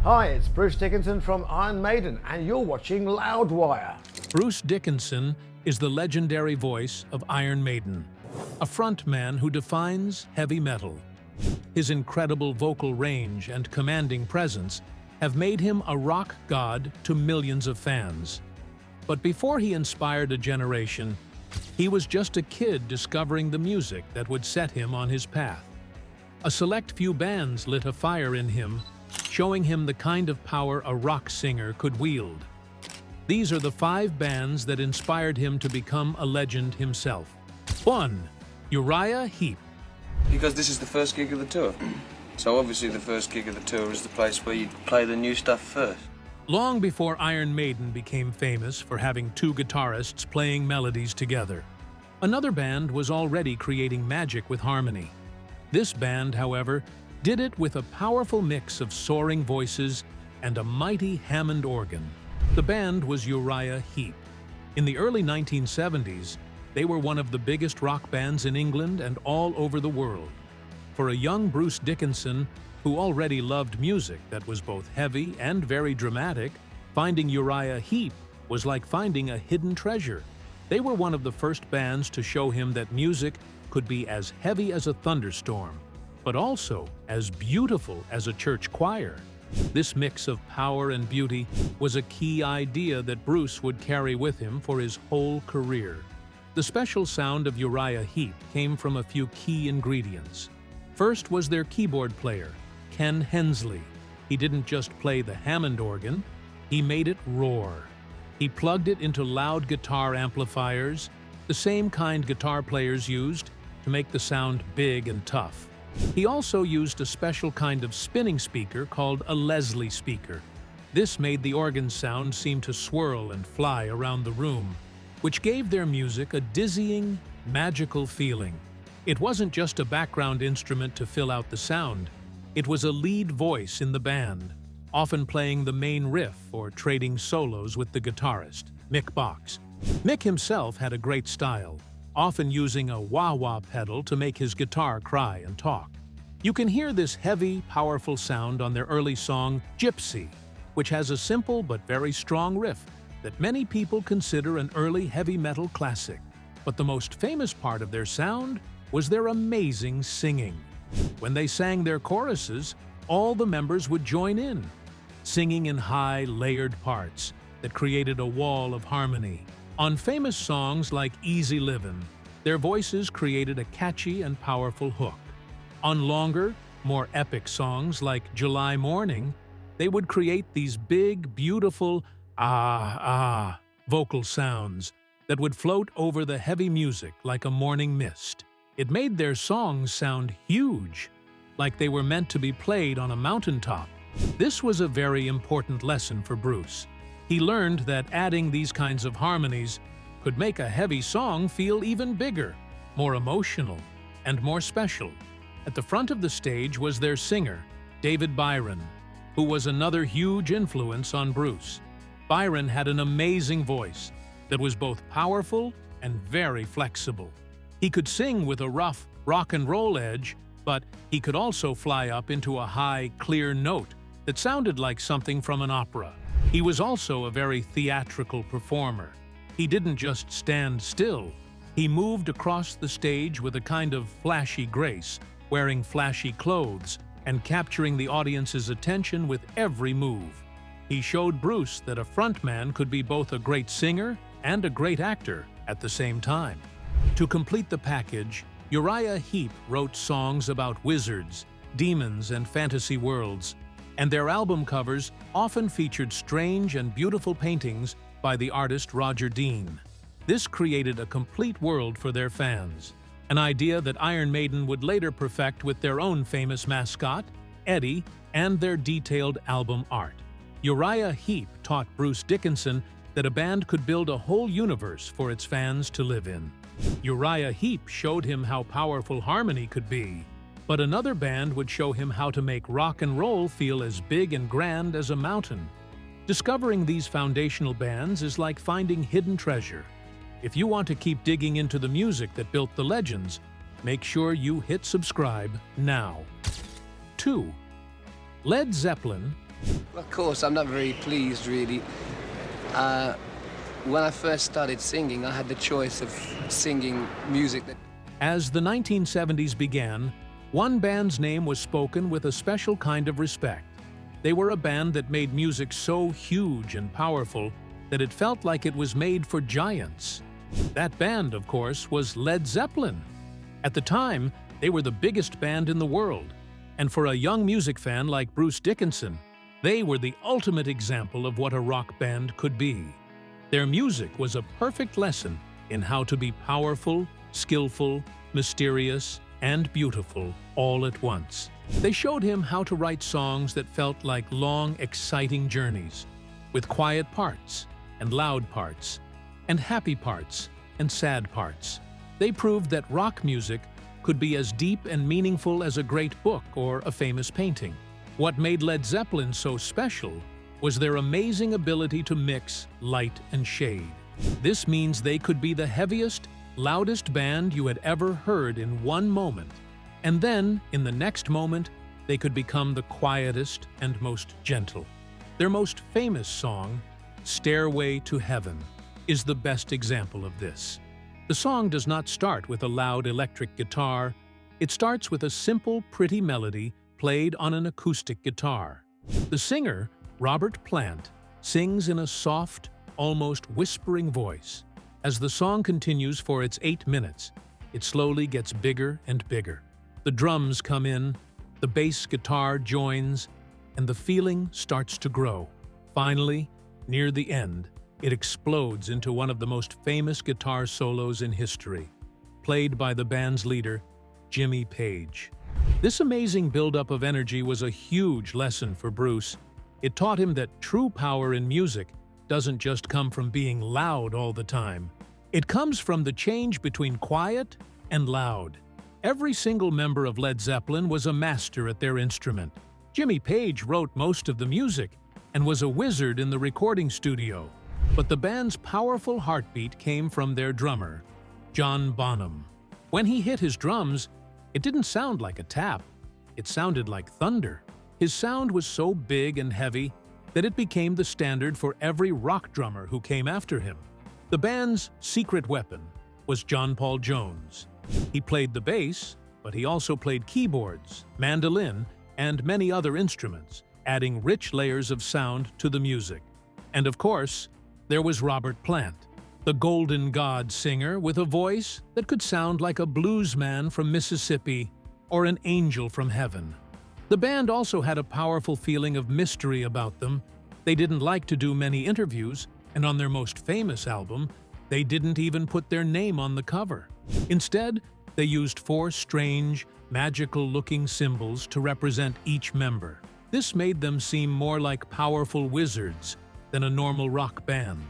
Hi, it's Bruce Dickinson from Iron Maiden, and you're watching Loudwire. Bruce Dickinson is the legendary voice of Iron Maiden, a frontman who defines heavy metal. His incredible vocal range and commanding presence have made him a rock god to millions of fans. But before he inspired a generation, he was just a kid discovering the music that would set him on his path. A select few bands lit a fire in him, showing him the kind of power a rock singer could wield. These are the 5 bands that inspired him to become a legend himself. 1. Uriah Heep. Because this is the first gig of the tour. So obviously the first gig of the tour is the place where you play the new stuff first. Long before Iron Maiden became famous for having 2 guitarists playing melodies together, another band was already creating magic with harmony. This band, however, did it with a powerful mix of soaring voices and a mighty Hammond organ. The band was Uriah Heep. In the early 1970s, they were one of the biggest rock bands in England and all over the world. For a young Bruce Dickinson, who already loved music that was both heavy and very dramatic, finding Uriah Heep was like finding a hidden treasure. They were one of the first bands to show him that music could be as heavy as a thunderstorm, but also as beautiful as a church choir. This mix of power and beauty was a key idea that Bruce would carry with him for his whole career. The special sound of Uriah Heep came from a few key ingredients. First was their keyboard player, Ken Hensley. He didn't just play the Hammond organ, he made it roar. He plugged it into loud guitar amplifiers, the same kind guitar players used to make the sound big and tough. He also used a special kind of spinning speaker called a Leslie speaker. This made the organ sound seem to swirl and fly around the room, which gave their music a dizzying, magical feeling. It wasn't just a background instrument to fill out the sound. It was a lead voice in the band, often playing the main riff or trading solos with the guitarist, Mick Box. Mick himself had a great style, often using a wah-wah pedal to make his guitar cry and talk. You can hear this heavy, powerful sound on their early song, Gypsy, which has a simple but very strong riff that many people consider an early heavy metal classic. But the most famous part of their sound was their amazing singing. When they sang their choruses, all the members would join in, singing in high, layered parts that created a wall of harmony. On famous songs like Easy Livin', their voices created a catchy and powerful hook. On longer, more epic songs like July Morning, they would create these big, beautiful ah vocal sounds that would float over the heavy music like a morning mist. It made their songs sound huge, like they were meant to be played on a mountaintop. This was a very important lesson for Bruce. He learned that adding these kinds of harmonies could make a heavy song feel even bigger, more emotional, and more special. At the front of the stage was their singer, David Byron, who was another huge influence on Bruce. Byron had an amazing voice that was both powerful and very flexible. He could sing with a rough rock and roll edge, but he could also fly up into a high, clear note that sounded like something from an opera. He was also a very theatrical performer. He didn't just stand still. He moved across the stage with a kind of flashy grace, wearing flashy clothes and capturing the audience's attention with every move. He showed Bruce that a frontman could be both a great singer and a great actor at the same time. To complete the package, Uriah Heep wrote songs about wizards, demons, and fantasy worlds, and their album covers often featured strange and beautiful paintings by the artist Roger Dean. This created a complete world for their fans, an idea that Iron Maiden would later perfect with their own famous mascot, Eddie, and their detailed album art. Uriah Heep taught Bruce Dickinson that a band could build a whole universe for its fans to live in. Uriah Heep showed him how powerful harmony could be, but another band would show him how to make rock and roll feel as big and grand as a mountain. Discovering these foundational bands is like finding hidden treasure. If you want to keep digging into the music that built the legends, make sure you hit subscribe now. 2. Led Zeppelin Of course, I'm not very pleased, really. When I first started singing, I had the choice of singing music that... As the 1970s began, one band's name was spoken with a special kind of respect. They were a band that made music so huge and powerful that it felt like it was made for giants. That band, of course, was Led Zeppelin. At the time, they were the biggest band in the world, and for a young music fan like Bruce Dickinson, they were the ultimate example of what a rock band could be. Their music was a perfect lesson in how to be powerful, skillful, mysterious, and beautiful all at once. They showed him how to write songs that felt like long, exciting journeys, with quiet parts, and loud parts, and happy parts, and sad parts. They proved that rock music could be as deep and meaningful as a great book or a famous painting. What made Led Zeppelin so special was their amazing ability to mix light and shade. This means they could be the heaviest, loudest band you had ever heard in one moment, and then, in the next moment, they could become the quietest and most gentle. Their most famous song, Stairway to Heaven, is the best example of this. The song does not start with a loud electric guitar. It starts with a simple, pretty melody played on an acoustic guitar. The singer, Robert Plant, sings in a soft, almost whispering voice. As the song continues for its 8 minutes, it slowly gets bigger and bigger. The drums come in, the bass guitar joins, and the feeling starts to grow. Finally, near the end, it explodes into one of the most famous guitar solos in history, played by the band's leader, Jimmy Page. This amazing buildup of energy was a huge lesson for Bruce. It taught him that true power in music doesn't just come from being loud all the time. It comes from the change between quiet and loud. Every single member of Led Zeppelin was a master at their instrument. Jimmy Page wrote most of the music and was a wizard in the recording studio. But the band's powerful heartbeat came from their drummer, John Bonham. When he hit his drums, it didn't sound like a tap. It sounded like thunder. His sound was so big and heavy that it became the standard for every rock drummer who came after him. The band's secret weapon was John Paul Jones. He played the bass, but he also played keyboards, mandolin, and many other instruments, adding rich layers of sound to the music. And of course, there was Robert Plant, the Golden God singer with a voice that could sound like a bluesman from Mississippi or an angel from heaven. The band also had a powerful feeling of mystery about them. They didn't like to do many interviews, and on their most famous album, they didn't even put their name on the cover. Instead, they used 4 strange, magical-looking symbols to represent each member. This made them seem more like powerful wizards than a normal rock band.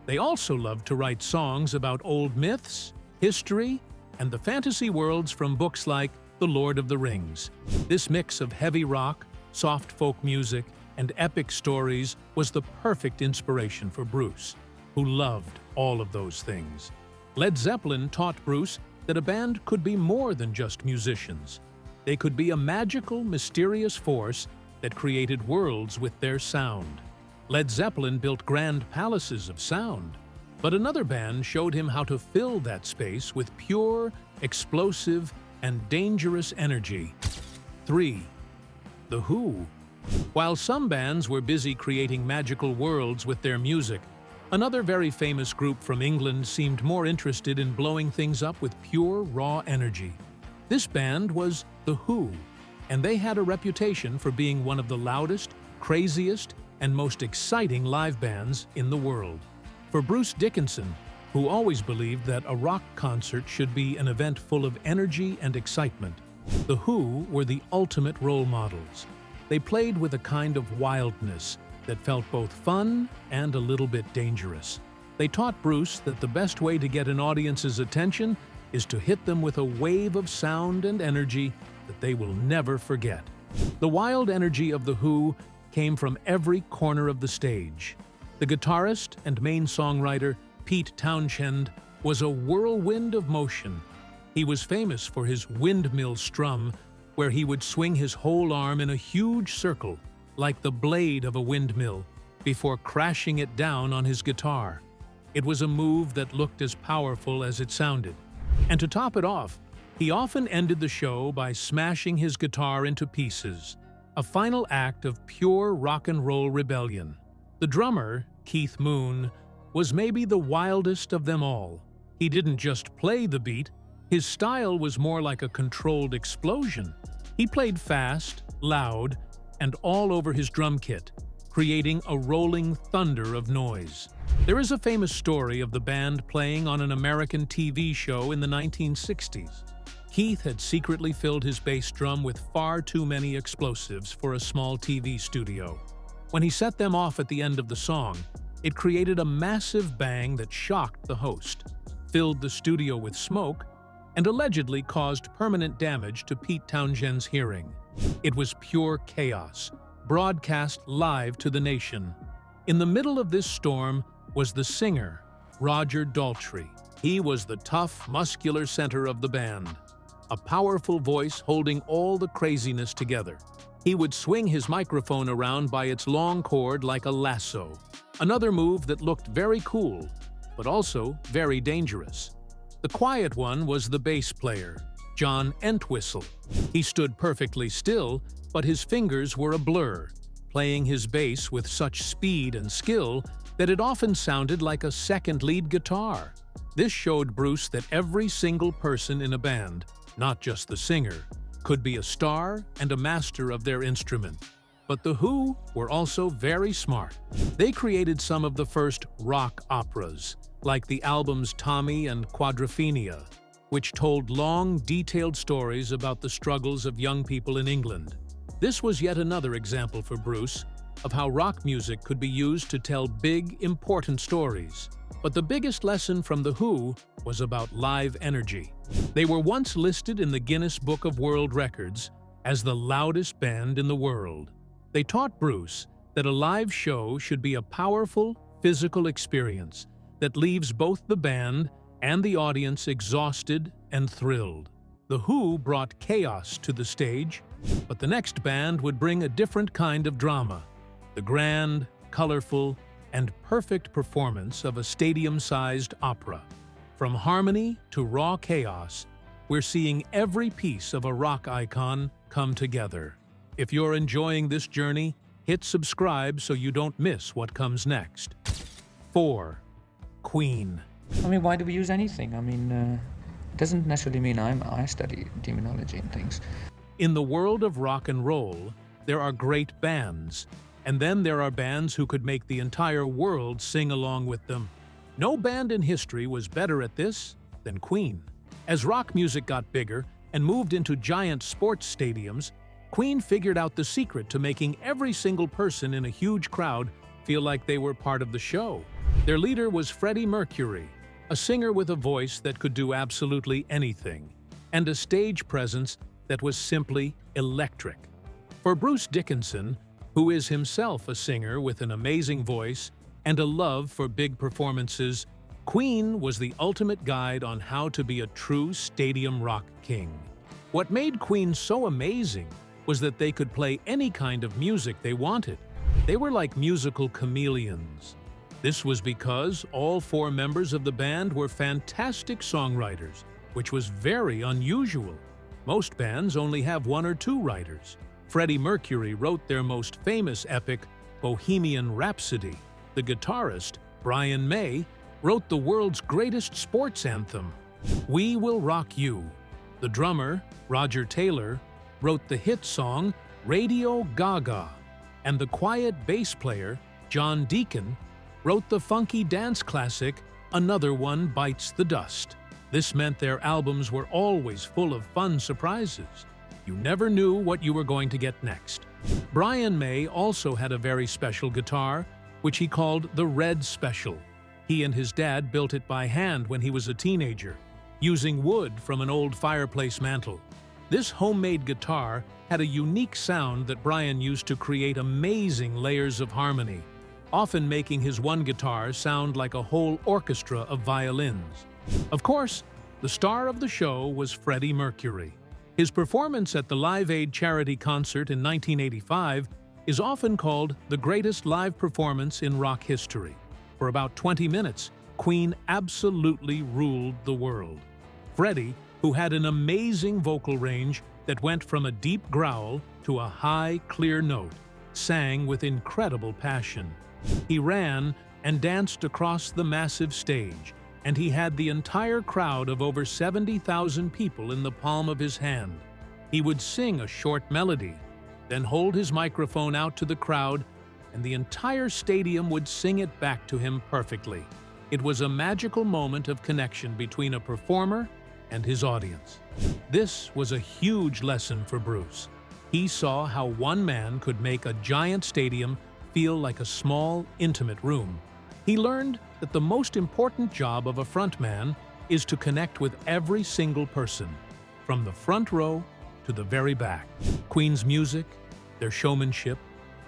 They also loved to write songs about old myths, history, and the fantasy worlds from books like The Lord of the Rings. This mix of heavy rock, soft folk music, and epic stories was the perfect inspiration for Bruce, who loved all of those things. Led Zeppelin taught Bruce that a band could be more than just musicians. They could be a magical, mysterious force that created worlds with their sound. Led Zeppelin built grand palaces of sound, but another band showed him how to fill that space with pure, explosive, and dangerous energy. 3. The Who. While some bands were busy creating magical worlds with their music, another very famous group from England seemed more interested in blowing things up with pure, raw energy. This band was The Who, and they had a reputation for being one of the loudest, craziest, and most exciting live bands in the world. For Bruce Dickinson, who always believed that a rock concert should be an event full of energy and excitement, The Who were the ultimate role models. They played with a kind of wildness that felt both fun and a little bit dangerous. They taught Bruce that the best way to get an audience's attention is to hit them with a wave of sound and energy that they will never forget. The wild energy of The Who came from every corner of the stage. The guitarist and main songwriter, Pete Townshend, was a whirlwind of motion. He was famous for his windmill strum, where he would swing his whole arm in a huge circle, like the blade of a windmill, before crashing it down on his guitar. It was a move that looked as powerful as it sounded. And to top it off, he often ended the show by smashing his guitar into pieces, a final act of pure rock and roll rebellion. The drummer, Keith Moon, was maybe the wildest of them all. He didn't just play the beat, his style was more like a controlled explosion. He played fast, loud, and all over his drum kit, creating a rolling thunder of noise. There is a famous story of the band playing on an American TV show in the 1960s. Keith had secretly filled his bass drum with far too many explosives for a small TV studio. When he set them off at the end of the song, it created a massive bang that shocked the host, filled the studio with smoke, and allegedly caused permanent damage to Pete Townshend's hearing. It was pure chaos, broadcast live to the nation. In the middle of this storm was the singer, Roger Daltrey. He was the tough, muscular center of the band, a powerful voice holding all the craziness together. He would swing his microphone around by its long cord like a lasso, another move that looked very cool, but also very dangerous. The quiet one was the bass player, John Entwistle. He stood perfectly still, but his fingers were a blur, playing his bass with such speed and skill that it often sounded like a second lead guitar. This showed Bruce that every single person in a band, not just the singer, could be a star and a master of their instrument. But the Who were also very smart. They created some of the first rock operas, like the albums Tommy and Quadrophenia, which told long, detailed stories about the struggles of young people in England. This was yet another example for Bruce of how rock music could be used to tell big, important stories. But the biggest lesson from The Who was about live energy. They were once listed in the Guinness Book of World Records as the loudest band in the world. They taught Bruce that a live show should be a powerful, physical experience that leaves both the band and the audience exhausted and thrilled. The Who brought chaos to the stage, but the next band would bring a different kind of drama, the grand, colorful, and perfect performance of a stadium-sized opera. From harmony to raw chaos, we're seeing every piece of a rock icon come together. If you're enjoying this journey, hit subscribe so you don't miss what comes next. 4. Queen. I mean, why do we use anything? I mean, it doesn't necessarily mean I study demonology and things. In the world of rock and roll, there are great bands, and then there are bands who could make the entire world sing along with them. No band in history was better at this than Queen. As rock music got bigger and moved into giant sports stadiums, Queen figured out the secret to making every single person in a huge crowd feel like they were part of the show. Their leader was Freddie Mercury, a singer with a voice that could do absolutely anything, and a stage presence that was simply electric. For Bruce Dickinson, who is himself a singer with an amazing voice and a love for big performances, Queen was the ultimate guide on how to be a true stadium rock king. What made Queen so amazing was that they could play any kind of music they wanted. They were like musical chameleons. This was because all 4 members of the band were fantastic songwriters, which was very unusual. Most bands only have 1 or 2 writers. Freddie Mercury wrote their most famous epic, Bohemian Rhapsody. The guitarist, Brian May, wrote the world's greatest sports anthem, We Will Rock You. The drummer, Roger Taylor, wrote the hit song, Radio Gaga. And the quiet bass player, John Deacon, wrote the funky dance classic, Another One Bites the Dust. This meant their albums were always full of fun surprises. You never knew what you were going to get next. Brian May also had a very special guitar, which he called the Red Special. He and his dad built it by hand when he was a teenager, using wood from an old fireplace mantle. This homemade guitar had a unique sound that Brian used to create amazing layers of harmony, often making his one guitar sound like a whole orchestra of violins. Of course, the star of the show was Freddie Mercury. His performance at the Live Aid charity concert in 1985 is often called the greatest live performance in rock history. For about 20 minutes, Queen absolutely ruled the world. Freddie, who had an amazing vocal range that went from a deep growl to a high, clear note, sang with incredible passion. He ran and danced across the massive stage, and he had the entire crowd of over 70,000 people in the palm of his hand. He would sing a short melody, then hold his microphone out to the crowd, and the entire stadium would sing it back to him perfectly. It was a magical moment of connection between a performer and his audience. This was a huge lesson for Bruce. He saw how one man could make a giant stadium feel like a small, intimate room. He learned that the most important job of a frontman is to connect with every single person, from the front row to the very back. Queen's music, their showmanship,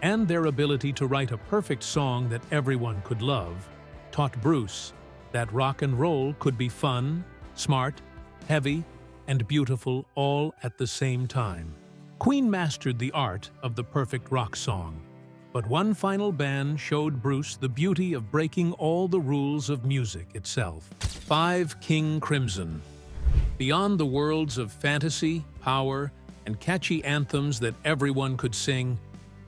and their ability to write a perfect song that everyone could love taught Bruce that rock and roll could be fun, smart, heavy, and beautiful all at the same time. Queen mastered the art of the perfect rock song, but one final band showed Bruce the beauty of breaking all the rules of music itself. 5 King Crimson. Beyond the worlds of fantasy, power, and catchy anthems that everyone could sing,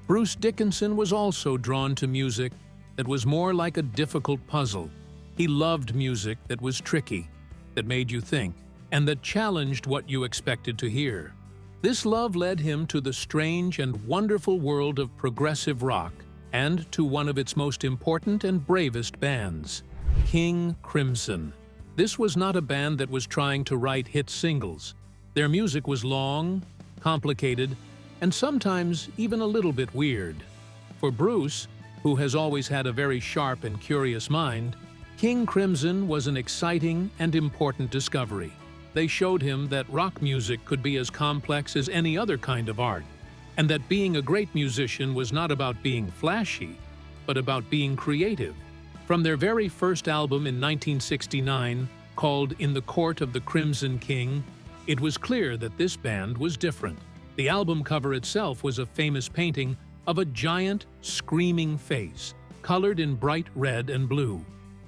Bruce Dickinson was also drawn to music that was more like a difficult puzzle. He loved music that was tricky, that made you think, and that challenged what you expected to hear. This love led him to the strange and wonderful world of progressive rock and to one of its most important and bravest bands, King Crimson. This was not a band that was trying to write hit singles. Their music was long, complicated, and sometimes even a little bit weird. For Bruce, who has always had a very sharp and curious mind, King Crimson was an exciting and important discovery. They showed him that rock music could be as complex as any other kind of art, and that being a great musician was not about being flashy, but about being creative. From their very first album in 1969, called In the Court of the Crimson King, it was clear that this band was different. The album cover itself was a famous painting of a giant, screaming face, colored in bright red and blue.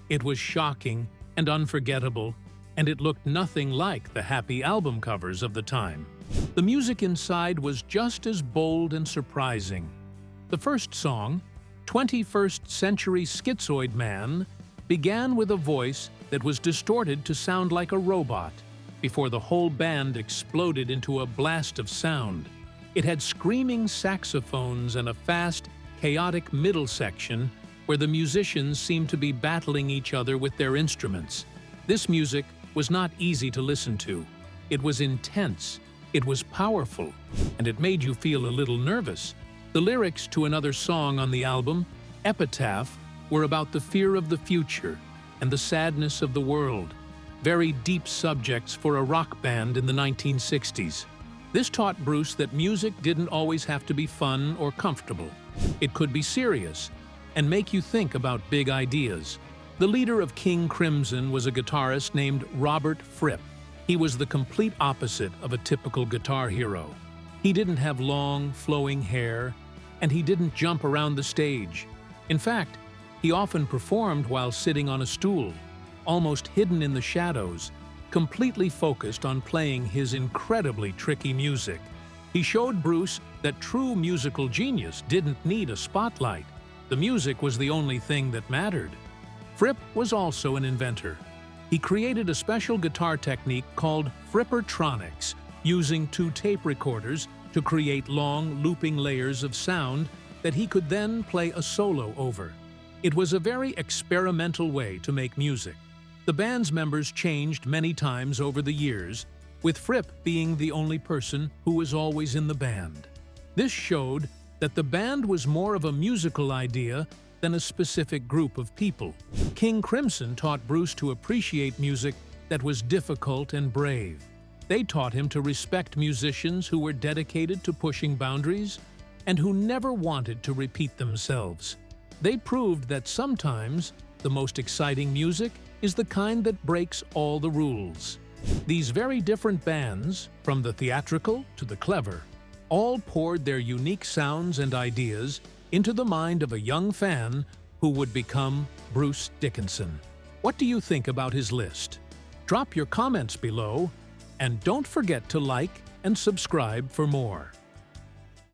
It was shocking and unforgettable, and it looked nothing like the happy album covers of the time. The music inside was just as bold and surprising. The first song, 21st Century Schizoid Man, began with a voice that was distorted to sound like a robot, before the whole band exploded into a blast of sound. It had screaming saxophones and a fast, chaotic middle section where the musicians seemed to be battling each other with their instruments. This music was not easy to listen to. It was intense, it was powerful, and it made you feel a little nervous. The lyrics to another song on the album, Epitaph, were about the fear of the future and the sadness of the world, very deep subjects for a rock band in the 1960s. This taught Bruce that music didn't always have to be fun or comfortable. It could be serious and make you think about big ideas. The leader of King Crimson was a guitarist named Robert Fripp. He was the complete opposite of a typical guitar hero. He didn't have long, flowing hair, and he didn't jump around the stage. In fact, he often performed while sitting on a stool, almost hidden in the shadows, completely focused on playing his incredibly tricky music. He showed Bruce that true musical genius didn't need a spotlight. The music was the only thing that mattered. Fripp was also an inventor. He created a special guitar technique called Frippertronics, using 2 tape recorders to create long, looping layers of sound that he could then play a solo over. It was a very experimental way to make music. The band's members changed many times over the years, with Fripp being the only person who was always in the band. This showed that the band was more of a musical idea than a specific group of people. King Crimson taught Bruce to appreciate music that was difficult and brave. They taught him to respect musicians who were dedicated to pushing boundaries and who never wanted to repeat themselves. They proved that sometimes the most exciting music is the kind that breaks all the rules. These very different bands, from the theatrical to the clever, all poured their unique sounds and ideas into the mind of a young fan who would become Bruce Dickinson. What do you think about his list? Drop your comments below, and don't forget to like and subscribe for more.